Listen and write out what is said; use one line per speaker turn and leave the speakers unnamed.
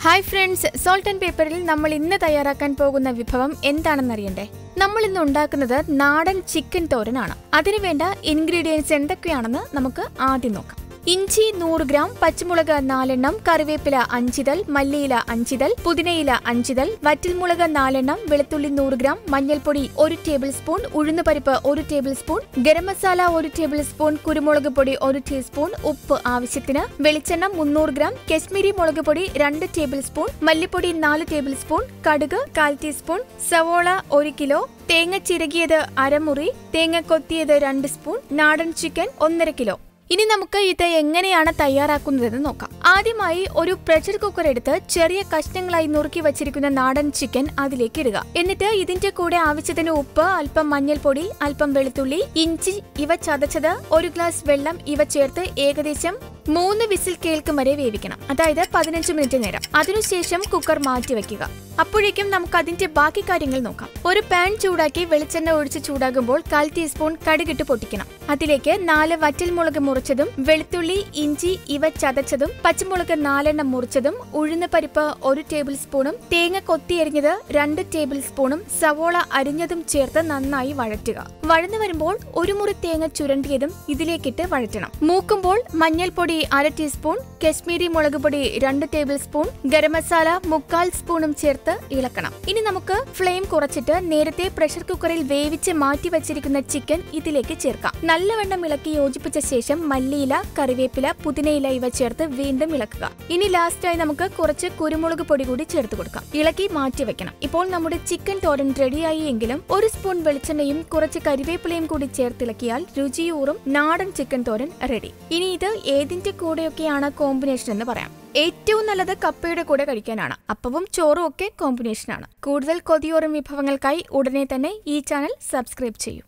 Hi friends, salt and pepper il nammal innu thayyarakan poguna vibhavam endanennu ariyande. നമ്മൾ ഇന്ന് ഉണ്ടാക്കുന്നത് നാടൻ chicken തോരനാണ്. അതിനു വേണ്ട ഇൻഗ്രീഡിയൻസ് എന്തൊക്കെയാണെന്ന് നമുക്ക് ആദ്യം നോക്കാം. ഇഞ്ചി 100 ഗ്രാം, പച്ചമുളക് 4 എണ്ണം, കറിവേപ്പില 5 ഇതൾ, മല്ലിയില 5 ഇതൾ, പുതിനയില 5 ഇതൾ, വറ്റൽമുളക് 4 എണ്ണം, വെളുത്തുള്ളി 100 ഗ്രാം, മഞ്ഞൾപ്പൊടി 1 ടേബിൾ സ്പൂൺ, ഉഴുന്നുപരിപ്പ് 1 tablespoon, garam masala 1 tablespoon, കുരുമുളക് പൊടി 1 ടീസ്പൂൺ, ഉപ്പ് ആവശ്യത്തിന്, വെളിച്ചെണ്ണ 300 ഗ്രാം, കശ്മീരി മുളക് പൊടി 2 ടേബിൾ സ്പൂൺ, മല്ലിപ്പൊടി 4 ടേബിൾ സ്പൂൺ, കടുക് 1/4 ടീസ്പൂൺ, സവോള 1 കിലോ, തേങ്ങ ചിരകിയത് 1/2 മുറി, തേങ്ങ കൊത്തിയത് 2 സ്പൂൺ, നാടൻ ചിക്കൻ 1.5 കിലോ. ഇനി നമുക്ക് ഇത് എങ്ങനെയാണ് തയ്യാറാക്കുന്നതെന്ന് നോക്കാം. ആദ്യമായി ഒരു പ്രഷർ കുക്കർ എടുത്ത് ചെറിയ കഷ്ണങ്ങളായി നുറുക്കി വച്ചിരിക്കുന്ന നാടൻ ചിക്കൻ അതിലേക്ക് ഇടുക. എന്നിട്ട് ഇതിന്റെ കൂടെ ആവശ്യത്തിന് ഉപ്പ്, അല്പം മഞ്ഞൾപ്പൊടി, അല്പം വെളുത്തുള്ളി, ഇഞ്ചി ഇവ ചതച്ചത്, 1 ഗ്ലാസ് വെള്ളം ഇവ ചേർത്ത് ഏകദേശം 3 വിസിൽ കേൾക്കും വരെ വേവിക്കണം. അതായത് 15 മിനിറ്റ് നേരം. അതിനുശേഷം കുക്കർ മാറ്റി വെക്കുക. അപ്പോഴേക്കും നമുക്ക് അതിന്റെ ബാക്കി കാര്യങ്ങൾ നോക്കാം. ഒരു പാൻ ചൂടാക്കി വെളിച്ചെണ്ണ ഒഴിച്ച് ചൂടാകുമ്പോൾ 1/4 ടീസ്പൂൺ കടുകിട്ട് പൊട്ടിക്കണം. അതിലേക്ക് 4 വറ്റൽമുളക് മുറിച്ചതും, വെളുത്തുള്ളി, ഇഞ്ചി ഇവ ചതച്ചതും, പച്ചമുളക് 4 എണ്ണം മുറിച്ചതും, ഉഴുന്ന് പരിപ്പ് 1 ടേബിൾ സ്പൂണും, തേങ്ങ കൊത്തിയരിഞ്ഞത് 2 ടേബിൾ സ്പൂണും, സവോള അരിഞ്ഞതും ചേർത്ത് നന്നായി വഴറ്റുക. വഴന്നു വരുമ്പോൾ 1 മുറി തേങ്ങ ചുരണ്ടിയതും ഇതിലേക്കിട്ട് വഴറ്റണം. മൂക്കുമ്പോൾ മഞ്ഞൾപ്പൊടി 1/2 ടീസ്പൂൺ, കശ്മീരി മുളക് പൊടി 2 ടേബിൾ സ്പൂൺ, ഗരം മസാല 1/4 സ്പൂണും ചേർത്ത് ഇളക്കണം. ഇനി നമുക്ക് ഫ്ലെയിം കുറച്ചിട്ട് നേരത്തെ പ്രഷർ കുക്കറിൽ വേവിച്ച് മാറ്റി വെച്ചിരിക്കുന്ന ചിക്കൻ ഇതിലേക്ക് ചേർക്കാം. നല്ലവണ്ണം ഇളക്കി യോജിപ്പിച്ച ശേഷം മല്ലിയില, കറിവേപ്പില, പുതിനയില ഇവ ചേർത്ത് വീണ്ടും ഇളക്കുക. ഇനി ലാസ്റ്റായി നമുക്ക് കുറച്ച് കുരുമുളക് പൊടി കൂടി ചേർത്ത് കൊടുക്കാം. ഇളക്കി മാറ്റി വെക്കണം. ഇപ്പോൾ നമ്മുടെ ചിക്കൻ തോരൻ റെഡിയായി എങ്കിലും 1 സ്പൂൺ വെളിച്ചെണ്ണയും കുറച്ച് കരിവേപ്പിലയും കൂടി ചേർത്തിളക്കിയാൽ രുചിയൂറും നാടൻ ചിക്കൻ തോരൻ റെഡി. ഇനി ഇത് ഏതിന്റെ കൂടെയൊക്കെയാണ് കോമ്പിനേഷൻ എന്ന് പറയാം. ഏറ്റവും നല്ലത് കപ്പയുടെ കൂടെ കഴിക്കാനാണ്. അപ്പവും ചോറും ഒക്കെ കോമ്പിനേഷനാണ്. കൂടുതൽ കൊതിയോറും വിഭവങ്ങൾക്കായി ഉടനെ തന്നെ ഈ ചാനൽ സബ്സ്ക്രൈബ് ചെയ്യൂ.